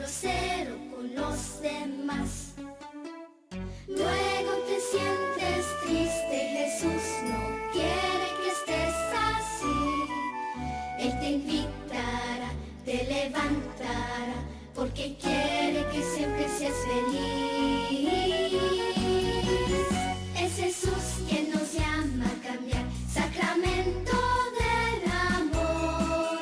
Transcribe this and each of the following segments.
grosero con los demás. Luego te sientes triste, Jesús no quiere que estés así. Él te invitará, te levantará, porque quiere que siempre seas feliz. Es Jesús quien nos llama a cambiar, sacramento del amor.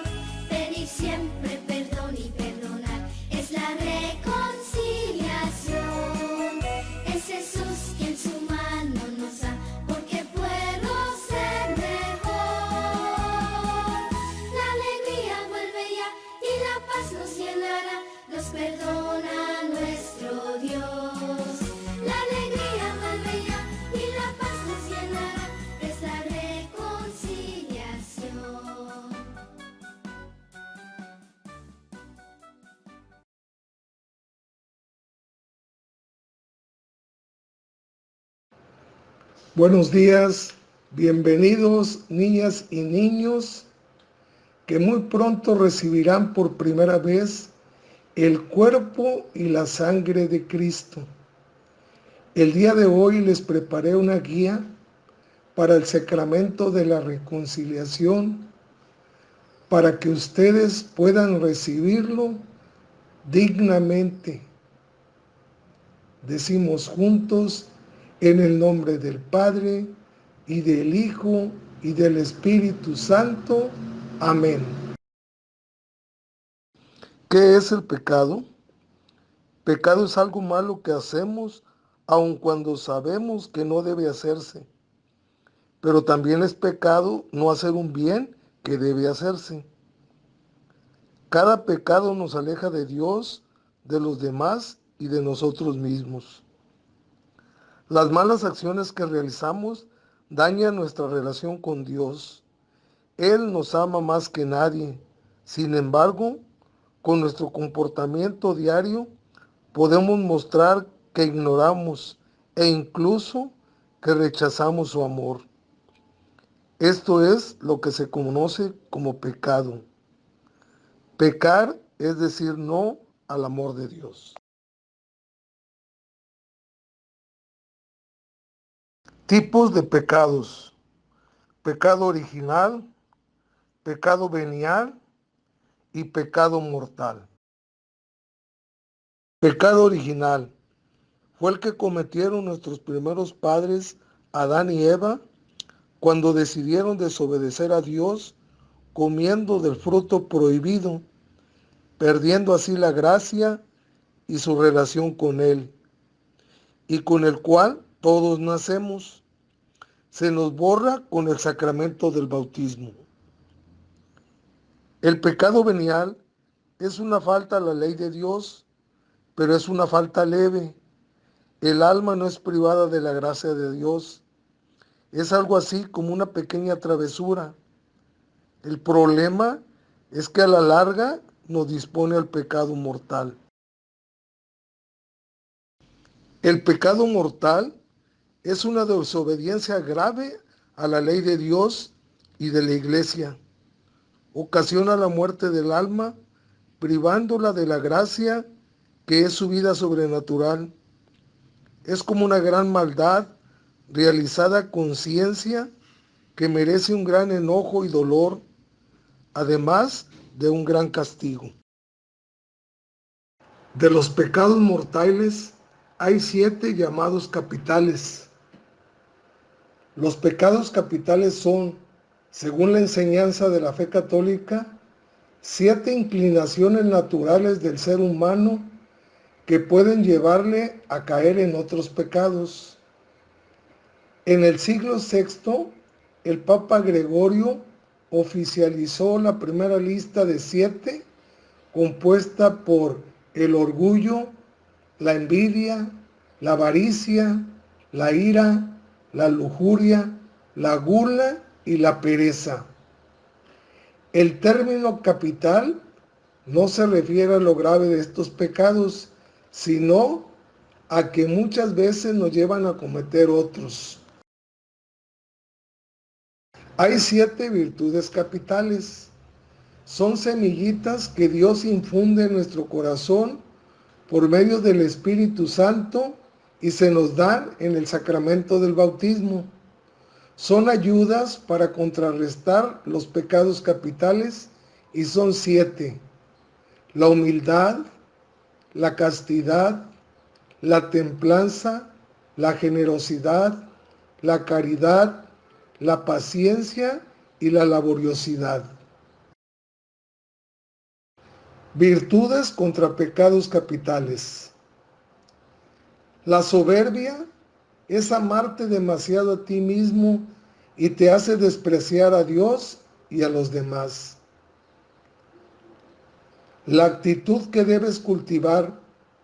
Pedir siempre perdón y perdonar es la reconciliación. Es Jesús quien su mano nos da, porque puedo ser mejor. La alegría vuelve ya y la paz nos llenará, nos perdona nuestro Dios. La alegría vuelve ya y la paz nos llenará, es la reconciliación. Buenos días, bienvenidos niñas y niños que muy pronto recibirán por primera vez el cuerpo y la sangre de Cristo. El día de hoy les preparé una guía para el sacramento de la reconciliación para que ustedes puedan recibirlo dignamente. Decimos juntos: en el nombre del Padre, y del Hijo, y del Espíritu Santo. Amén. ¿Qué es el pecado? Pecado es algo malo que hacemos, aun cuando sabemos que no debe hacerse. Pero también es pecado no hacer un bien que debe hacerse. Cada pecado nos aleja de Dios, de los demás y de nosotros mismos. Las malas acciones que realizamos dañan nuestra relación con Dios. Él nos ama más que nadie. Sin embargo, con nuestro comportamiento diario podemos mostrar que ignoramos e incluso que rechazamos su amor. Esto es lo que se conoce como pecado. Pecar es decir no al amor de Dios. Tipos de pecados: pecado original, pecado venial y pecado mortal. Pecado original fue el que cometieron nuestros primeros padres, Adán y Eva, cuando decidieron desobedecer a Dios comiendo del fruto prohibido, perdiendo así la gracia y su relación con Él, y con el cual todos nacemos. Se nos borra con el sacramento del bautismo. El pecado venial es una falta a la ley de Dios, pero es una falta leve. El alma no es privada de la gracia de Dios. Es algo así como una pequeña travesura. El problema es que a la larga nos dispone al pecado mortal. El pecado mortal es una desobediencia grave a la ley de Dios y de la Iglesia. Ocasiona la muerte del alma, privándola de la gracia que es su vida sobrenatural. Es como una gran maldad realizada a conciencia que merece un gran enojo y dolor, además de un gran castigo. De los pecados mortales hay 7 llamados capitales. Los pecados capitales son, según la enseñanza de la fe católica, 7 inclinaciones naturales del ser humano que pueden llevarle a caer en otros pecados. En el siglo VI, el Papa Gregorio oficializó la primera lista de 7, compuesta por el orgullo, la envidia, la avaricia, la ira, la lujuria, la gula y la pereza. El término capital no se refiere a lo grave de estos pecados, sino a que muchas veces nos llevan a cometer otros. Hay 7 virtudes capitales. Son semillitas que Dios infunde en nuestro corazón por medio del Espíritu Santo y se nos dan en el sacramento del bautismo. Son ayudas para contrarrestar los pecados capitales y son 7: la humildad, la castidad, la templanza, la generosidad, la caridad, la paciencia y la laboriosidad. Virtudes contra pecados capitales. La soberbia es amarte demasiado a ti mismo y te hace despreciar a Dios y a los demás. La actitud que debes cultivar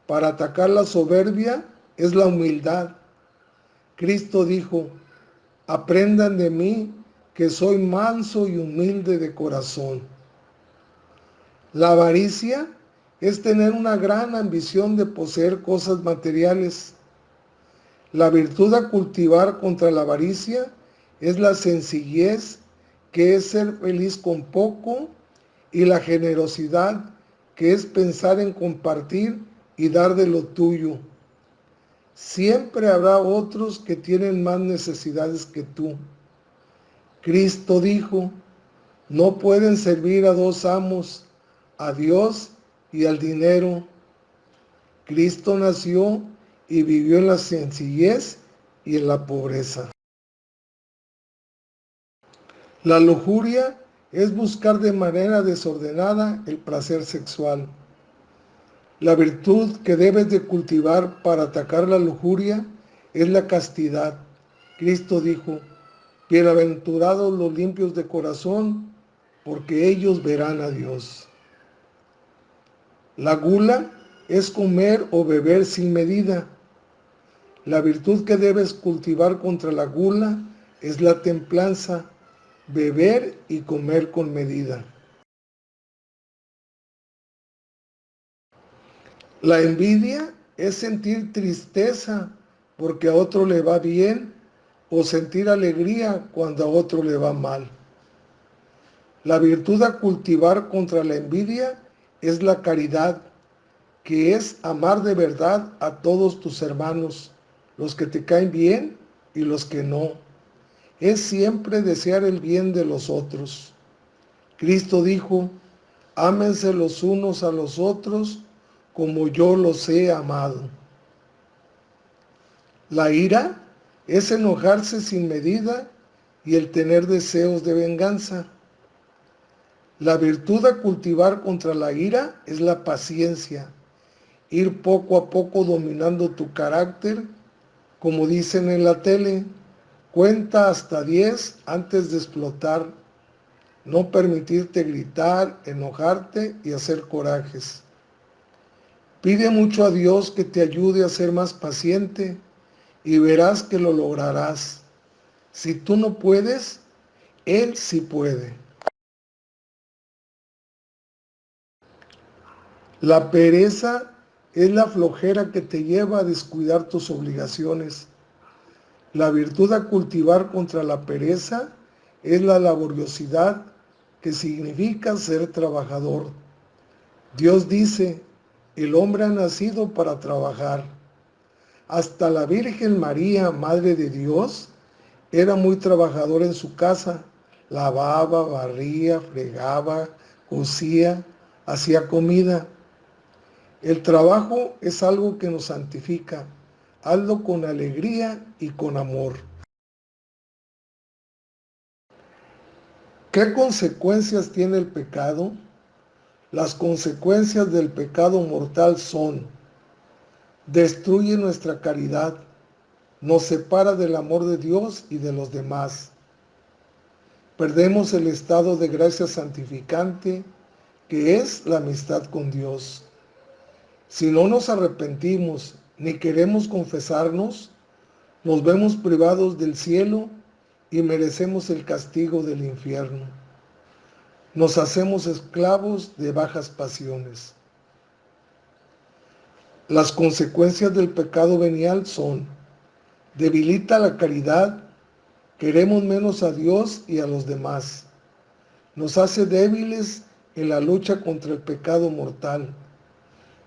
para atacar la soberbia es la humildad. Cristo dijo: aprendan de mí, que soy manso y humilde de corazón. La avaricia es tener una gran ambición de poseer cosas materiales. La virtud a cultivar contra la avaricia es la sencillez, que es ser feliz con poco, y la generosidad, que es pensar en compartir y dar de lo tuyo. Siempre habrá otros que tienen más necesidades que tú. Cristo dijo: no pueden servir a dos amos, a Dios y al dinero. Cristo nació y vivió en la sencillez y en la pobreza. La lujuria es buscar de manera desordenada el placer sexual. La virtud que debes de cultivar para atacar la lujuria es la castidad. Cristo dijo: bienaventurados los limpios de corazón, porque ellos verán a Dios. La gula es comer o beber sin medida. La virtud que debes cultivar contra la gula es la templanza, beber y comer con medida. La envidia es sentir tristeza porque a otro le va bien o sentir alegría cuando a otro le va mal. La virtud a cultivar contra la envidia es la caridad, que es amar de verdad a todos tus hermanos, los que te caen bien y los que no. Es siempre desear el bien de los otros. Cristo dijo: ámense los unos a los otros como yo los he amado. La ira es enojarse sin medida y el tener deseos de venganza. La virtud a cultivar contra la ira es la paciencia, ir poco a poco dominando tu carácter, como dicen en la tele: cuenta hasta 10 antes de explotar, no permitirte gritar, enojarte y hacer corajes. Pide mucho a Dios que te ayude a ser más paciente y verás que lo lograrás. Si tú no puedes, Él sí puede. La pereza es la flojera que te lleva a descuidar tus obligaciones. La virtud a cultivar contra la pereza es la laboriosidad, que significa ser trabajador. Dios dice: el hombre ha nacido para trabajar. Hasta la Virgen María, Madre de Dios, era muy trabajadora en su casa. Lavaba, barría, fregaba, cosía, hacía comida. El trabajo es algo que nos santifica. Hazlo con alegría y con amor. ¿Qué consecuencias tiene el pecado? Las consecuencias del pecado mortal son: destruye nuestra caridad, nos separa del amor de Dios y de los demás. Perdemos el estado de gracia santificante, que es la amistad con Dios. Si no nos arrepentimos ni queremos confesarnos, nos vemos privados del cielo y merecemos el castigo del infierno. Nos hacemos esclavos de bajas pasiones. Las consecuencias del pecado venial son: debilita la caridad, queremos menos a Dios y a los demás. Nos hace débiles en la lucha contra el pecado mortal.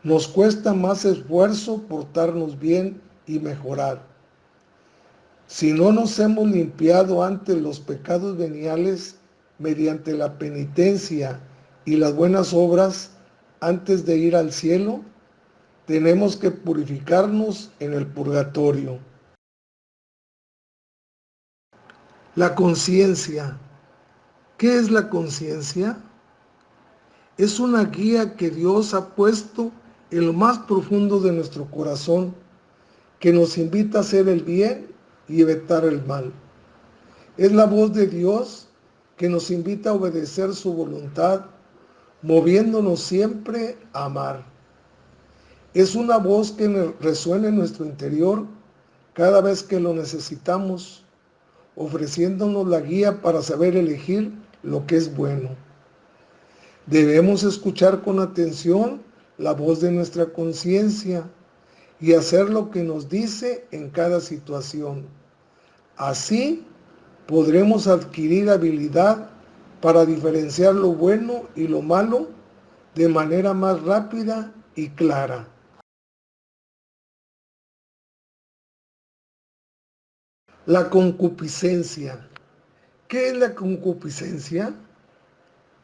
Nos cuesta más esfuerzo portarnos bien y mejorar. Si no nos hemos limpiado ante los pecados veniales mediante la penitencia y las buenas obras antes de ir al cielo, tenemos que purificarnos en el purgatorio. La conciencia. ¿Qué es la conciencia? Es una guía que Dios ha puesto en lo más profundo de nuestro corazón, que nos invita a hacer el bien y evitar el mal. Es la voz de Dios que nos invita a obedecer su voluntad, moviéndonos siempre a amar. Es una voz que resuena en nuestro interior cada vez que lo necesitamos, ofreciéndonos la guía para saber elegir lo que es bueno. Debemos escuchar con atención la voz de nuestra conciencia y hacer lo que nos dice en cada situación. Así podremos adquirir habilidad para diferenciar lo bueno y lo malo de manera más rápida y clara. La concupiscencia. ¿Qué es la concupiscencia?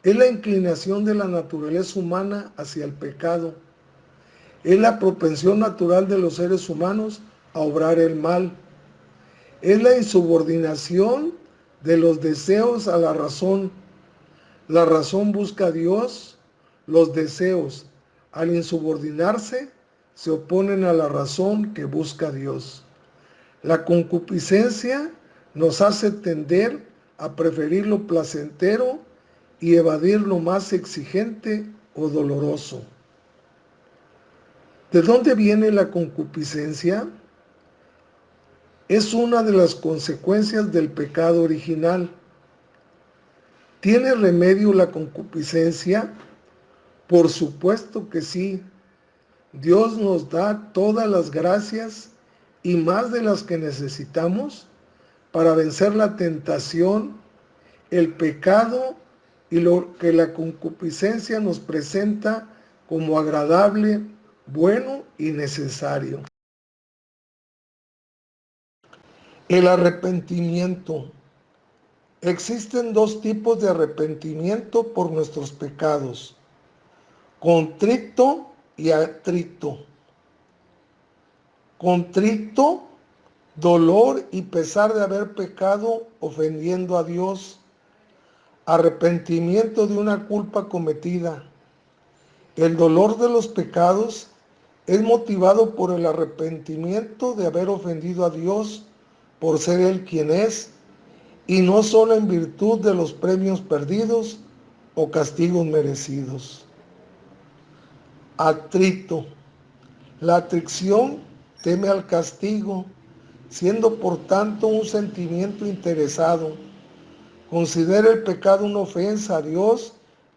Es la inclinación de la naturaleza humana hacia el pecado. Es la propensión natural de los seres humanos a obrar el mal. Es la insubordinación de los deseos a la razón. La razón busca a Dios. Los deseos, al insubordinarse, se oponen a la razón que busca a Dios. La concupiscencia nos hace tender a preferir lo placentero y evadir lo más exigente o doloroso. ¿De dónde viene la concupiscencia? Es una de las consecuencias del pecado original. ¿Tiene remedio la concupiscencia? Por supuesto que sí. Dios nos da todas las gracias y más de las que necesitamos para vencer la tentación, el pecado y lo que la concupiscencia nos presenta como agradable, bueno y necesario. El arrepentimiento. Existen dos tipos de arrepentimiento por nuestros pecados: contrito y atrito. Contrito, dolor y pesar de haber pecado ofendiendo a Dios. Arrepentimiento de una culpa cometida. El dolor de los pecados es motivado por el arrepentimiento de haber ofendido a Dios por ser Él quien es, y no solo en virtud de los premios perdidos o castigos merecidos. Atrito. La atracción teme al castigo, siendo por tanto un sentimiento interesado. Considera el pecado una ofensa a Dios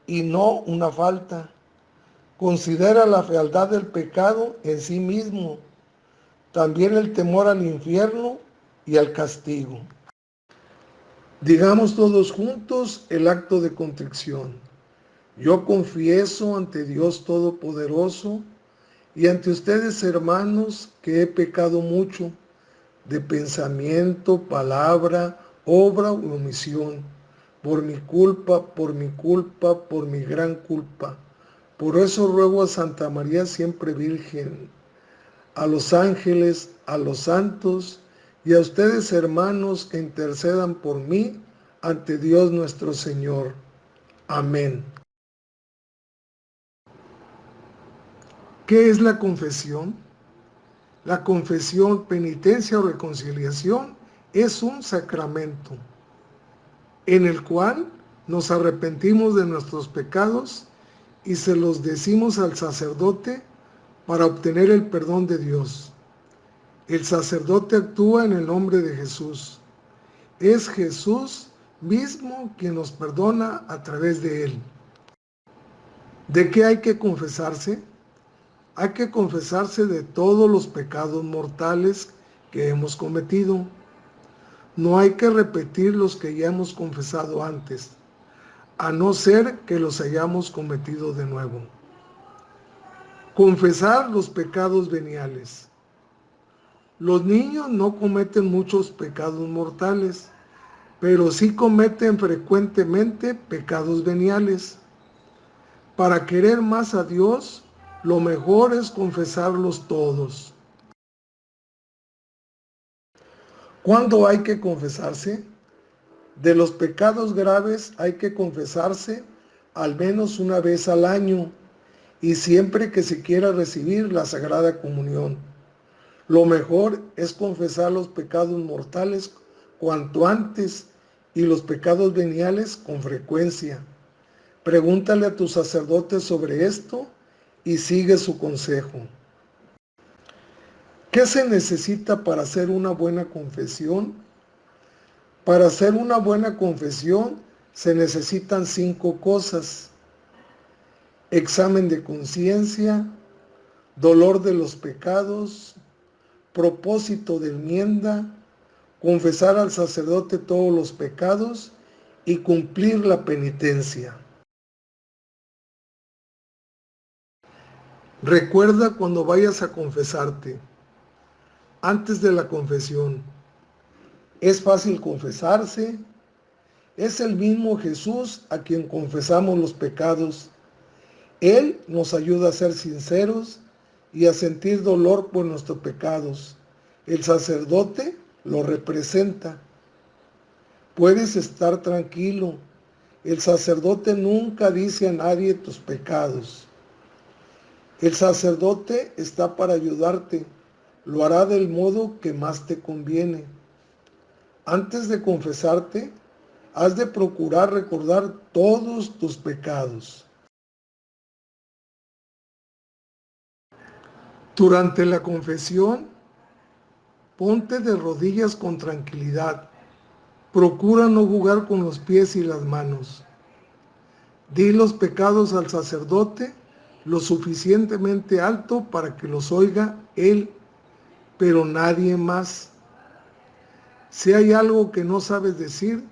y no una falta. Considera la fealdad del pecado en sí mismo, también el temor al infierno y al castigo. Digamos todos juntos el acto de contrición. Yo confieso ante Dios Todopoderoso y ante ustedes, hermanos, que he pecado mucho de pensamiento, palabra, obra u omisión, por mi culpa, por mi gran culpa. Por eso ruego a Santa María siempre Virgen, a los ángeles, a los santos y a ustedes, hermanos, que intercedan por mí ante Dios nuestro Señor. Amén. ¿Qué es la confesión? La confesión, penitencia o reconciliación es un sacramento en el cual nos arrepentimos de nuestros pecados y se los decimos al sacerdote para obtener el perdón de Dios. El sacerdote actúa en el nombre de Jesús. Es Jesús mismo quien nos perdona a través de él. ¿De qué hay que confesarse? Hay que confesarse de todos los pecados mortales que hemos cometido. No hay que repetir los que ya hemos confesado antes, a no ser que los hayamos cometido de nuevo. Confesar los pecados veniales. Los niños no cometen muchos pecados mortales, pero sí cometen frecuentemente pecados veniales. Para querer más a Dios, lo mejor es confesarlos todos. ¿Cuándo hay que confesarse? De los pecados graves hay que confesarse al menos una vez al año y siempre que se quiera recibir la Sagrada Comunión. Lo mejor es confesar los pecados mortales cuanto antes y los pecados veniales con frecuencia. Pregúntale a tu sacerdote sobre esto y sigue su consejo. ¿Qué se necesita para hacer una buena confesión? Para hacer una buena confesión se necesitan 5 cosas: examen de conciencia, dolor de los pecados, propósito de enmienda, confesar al sacerdote todos los pecados y cumplir la penitencia. Recuerda cuando vayas a confesarte, antes de la confesión, es fácil confesarse, es el mismo Jesús a quien confesamos los pecados. Él nos ayuda a ser sinceros y a sentir dolor por nuestros pecados. El sacerdote lo representa. Puedes estar tranquilo. El sacerdote nunca dice a nadie tus pecados. El sacerdote está para ayudarte. Lo hará del modo que más te conviene. Antes de confesarte, has de procurar recordar todos tus pecados. Durante la confesión, ponte de rodillas con tranquilidad. Procura no jugar con los pies y las manos. Di los pecados al sacerdote lo suficientemente alto para que los oiga él, pero nadie más. Si hay algo que no sabes decir,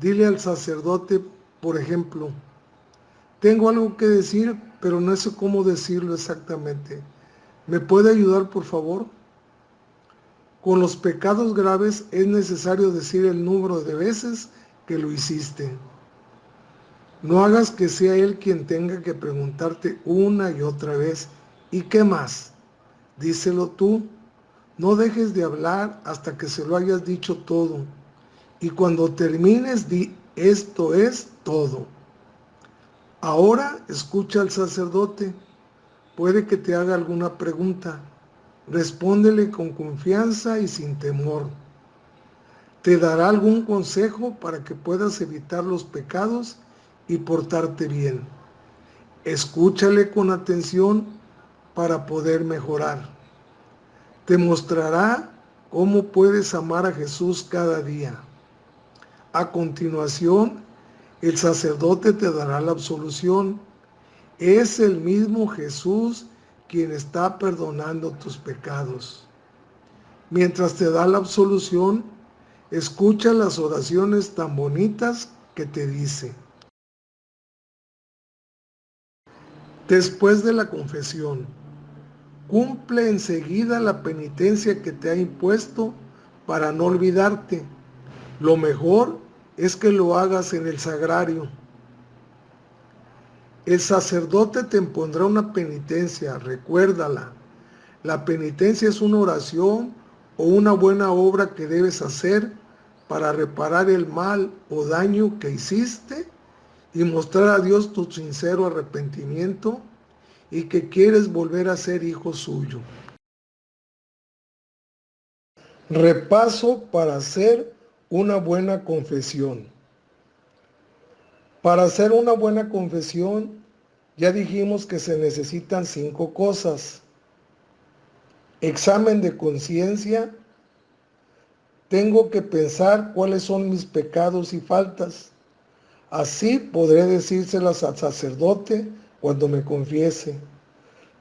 dile al sacerdote, por ejemplo, tengo algo que decir, pero no sé cómo decirlo exactamente. ¿Me puede ayudar, por favor? Con los pecados graves es necesario decir el número de veces que lo hiciste. No hagas que sea él quien tenga que preguntarte una y otra vez, ¿y qué más? Díselo tú. No dejes de hablar hasta que se lo hayas dicho todo. Y cuando termines, di, esto es todo. Ahora escucha al sacerdote. Puede que te haga alguna pregunta. Respóndele con confianza y sin temor. Te dará algún consejo para que puedas evitar los pecados y portarte bien. Escúchale con atención para poder mejorar. Te mostrará cómo puedes amar a Jesús cada día. A continuación, el sacerdote te dará la absolución. Es el mismo Jesús quien está perdonando tus pecados. Mientras te da la absolución, escucha las oraciones tan bonitas que te dice. Después de la confesión, cumple enseguida la penitencia que te ha impuesto para no olvidarte. Lo mejor es que lo hagas en el sagrario. El sacerdote te impondrá una penitencia, recuérdala. La penitencia es una oración o una buena obra que debes hacer para reparar el mal o daño que hiciste y mostrar a Dios tu sincero arrepentimiento y que quieres volver a ser hijo suyo. Repaso para hacer una buena confesión. Para hacer una buena confesión, ya dijimos que se necesitan 5 cosas. Examen de conciencia. Tengo que pensar cuáles son mis pecados y faltas. Así podré decírselas al sacerdote cuando me confiese.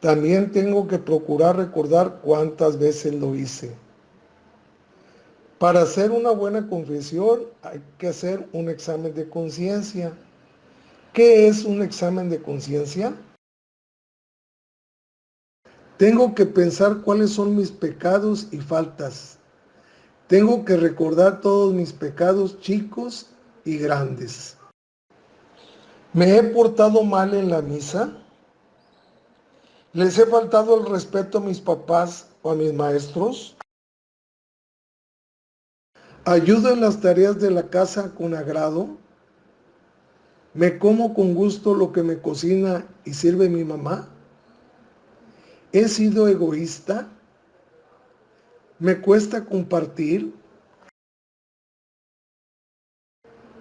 También tengo que procurar recordar cuántas veces lo hice. Para hacer una buena confesión hay que hacer un examen de conciencia. ¿Qué es un examen de conciencia? Tengo que pensar cuáles son mis pecados y faltas. Tengo que recordar todos mis pecados chicos y grandes. ¿Me he portado mal en la misa? ¿Les he faltado el respeto a mis papás o a mis maestros? ¿Ayudo en las tareas de la casa con agrado? ¿Me como con gusto lo que me cocina y sirve mi mamá? ¿He sido egoísta? ¿Me cuesta compartir?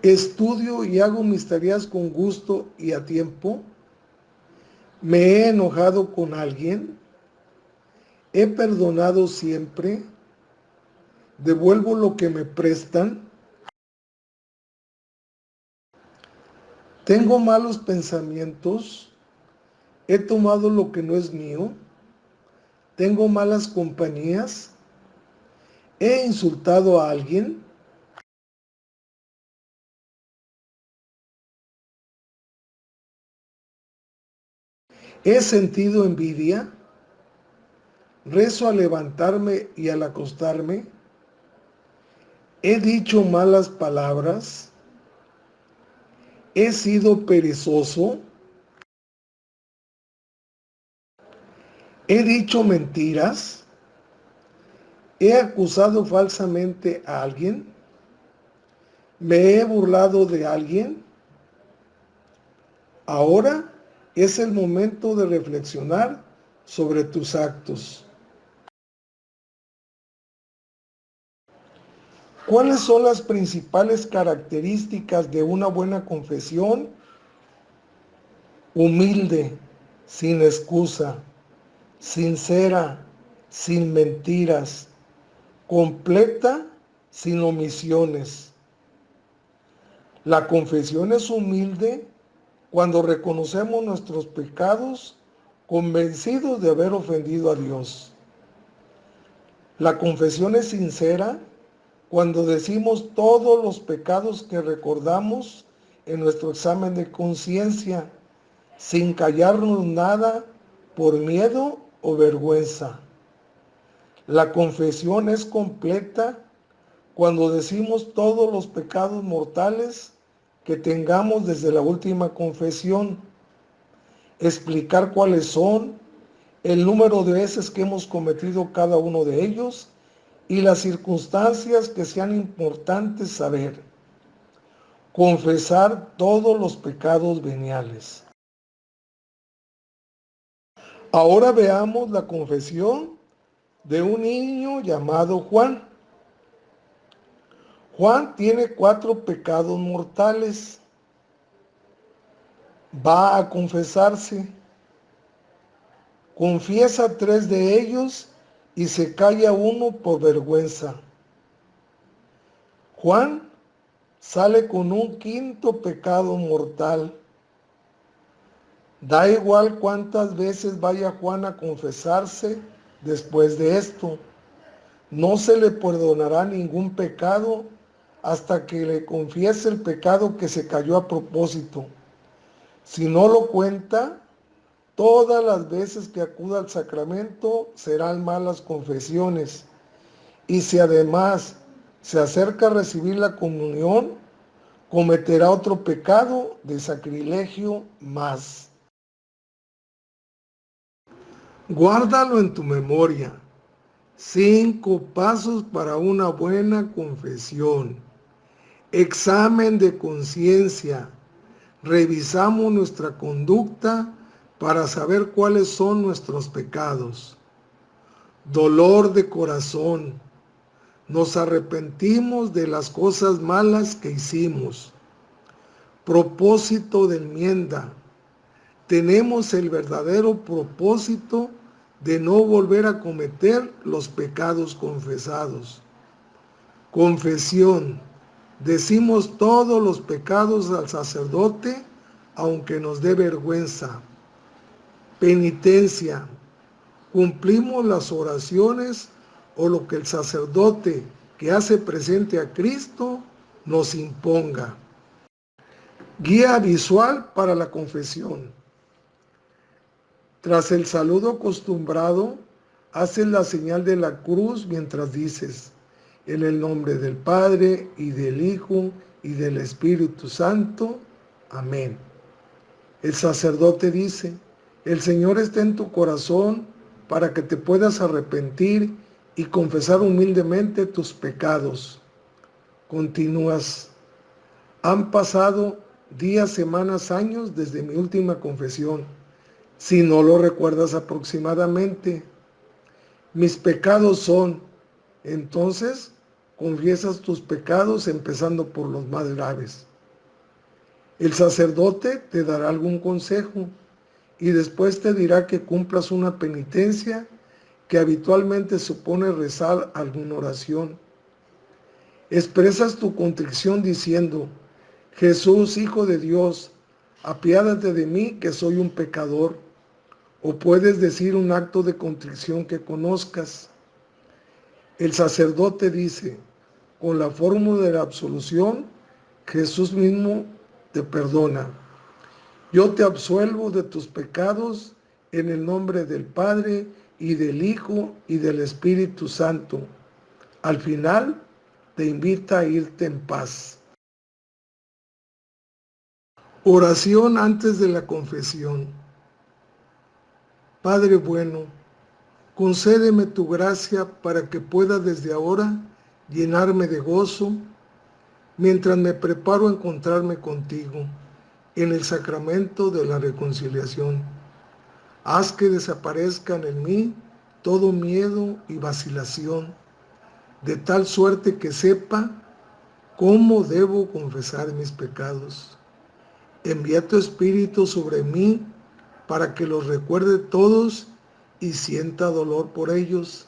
¿Estudio y hago mis tareas con gusto y a tiempo? ¿Me he enojado con alguien? ¿He perdonado siempre? ¿Devuelvo lo que me prestan? ¿Tengo malos pensamientos? ¿He tomado lo que no es mío? ¿Tengo malas compañías? ¿He insultado a alguien? ¿He sentido envidia? ¿Rezo al levantarme y al acostarme? ¿He dicho malas palabras? ¿He sido perezoso? ¿He dicho mentiras? ¿He acusado falsamente a alguien? ¿Me he burlado de alguien? Ahora es el momento de reflexionar sobre tus actos. ¿Cuáles son las principales características de una buena confesión? Humilde, sin excusa, sincera, sin mentiras, completa, sin omisiones. La confesión es humilde cuando reconocemos nuestros pecados, convencidos de haber ofendido a Dios. La confesión es sincera cuando decimos todos los pecados que recordamos en nuestro examen de conciencia, sin callarnos nada por miedo o vergüenza. La confesión es completa cuando decimos todos los pecados mortales que tengamos desde la última confesión, explicar cuáles son, el número de veces que hemos cometido cada uno de ellos y las circunstancias que sean importantes saber. Confesar todos los pecados veniales. Ahora veamos la confesión de un niño llamado Juan. Juan tiene 4 pecados mortales. Va a confesarse. Confiesa 3 de ellos y se calla uno por vergüenza. Juan sale con un 5.º pecado mortal. Da igual cuántas veces vaya Juan a confesarse después de esto. No se le perdonará ningún pecado hasta que le confiese el pecado que se cayó a propósito. Si no lo cuenta, todas las veces que acuda al sacramento serán malas confesiones. Y si además se acerca a recibir la comunión, cometerá otro pecado de sacrilegio más. Guárdalo en tu memoria. 5 pasos para una buena confesión. Examen de conciencia. Revisamos nuestra conducta para saber cuáles son nuestros pecados. Dolor de corazón. Nos arrepentimos de las cosas malas que hicimos. Propósito de enmienda. Tenemos el verdadero propósito de no volver a cometer los pecados confesados. Confesión. Decimos todos los pecados al sacerdote, aunque nos dé vergüenza. Penitencia. Cumplimos las oraciones o lo que el sacerdote que hace presente a Cristo nos imponga. . Guía visual para la confesión. Tras el saludo acostumbrado, haces la señal de la cruz mientras dices, en el nombre del Padre, y del Hijo, y del Espíritu Santo. Amén. El sacerdote dice, el Señor está en tu corazón para que te puedas arrepentir y confesar humildemente tus pecados. Continúas, han pasado días, semanas, años desde mi última confesión. Si no lo recuerdas aproximadamente, mis pecados son, entonces confiesas tus pecados empezando por los más graves. El sacerdote te dará algún consejo y después te dirá que cumplas una penitencia que habitualmente supone rezar alguna oración. Expresas tu contrición diciendo, Jesús, Hijo de Dios, apiádate de mí que soy un pecador. O puedes decir un acto de contrición que conozcas. El sacerdote dice, con la fórmula de la absolución, Jesús mismo te perdona. Yo te absuelvo de tus pecados en el nombre del Padre y del Hijo y del Espíritu Santo. Al final, te invita a irte en paz. Oración antes de la confesión. Padre bueno, concédeme tu gracia para que pueda desde ahora llenarme de gozo mientras me preparo a encontrarme contigo en el sacramento de la reconciliación. Haz que desaparezcan en mí todo miedo y vacilación, de tal suerte que sepa cómo debo confesar mis pecados. Envía tu Espíritu sobre mí para que los recuerde todos y sienta dolor por ellos.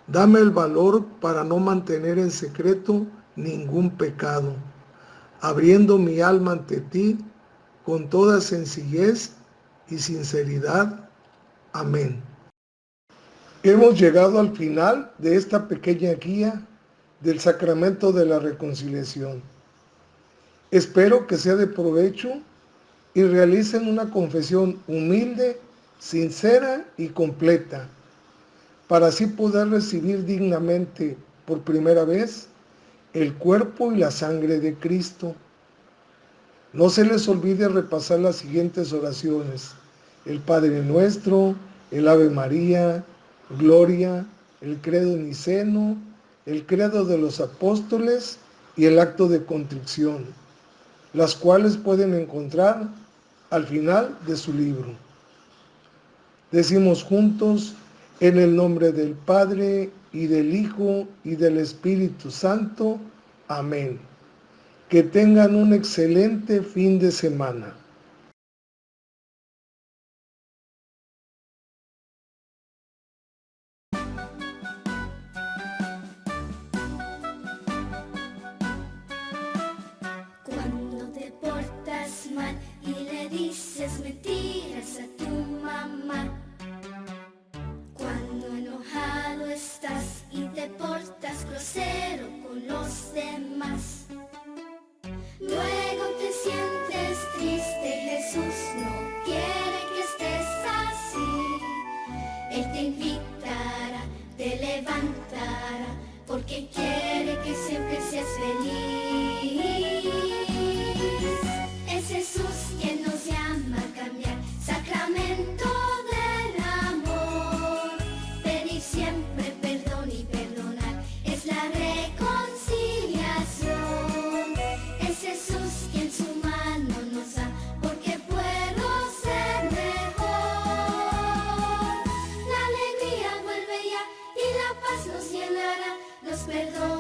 Dame el valor para no mantener en secreto ningún pecado, abriendo mi alma ante ti con toda sencillez y sinceridad. Amén. Hemos llegado al final de esta pequeña guía del sacramento de la reconciliación. Espero que sea de provecho y realicen una confesión humilde, sincera y completa, para así poder recibir dignamente por primera vez el cuerpo y la sangre de Cristo. No se les olvide repasar las siguientes oraciones: el Padre Nuestro, el Ave María, Gloria, el Credo Niceno, el Credo de los Apóstoles y el acto de contrición, las cuales pueden encontrar al final de su libro. Decimos juntos, en el nombre del Padre, y del Hijo, y del Espíritu Santo. Amén. Que tengan un excelente fin de semana. Cuando te portas mal y le dices mentiras a tu mamá. Cuando enojado estás y te portas grosero con los demás. Luego te sientes triste, Jesús no quiere que estés así. Él te invitará, te levantará, porque quiere que siempre seas feliz. Es Jesús quien nos llama a cambiar, sacramento del amor. Pedir siempre perdón y perdonar es la reconciliación. Es Jesús quien su mano nos da, porque puedo ser mejor. La alegría vuelve ya y la paz nos llenará, nos perdona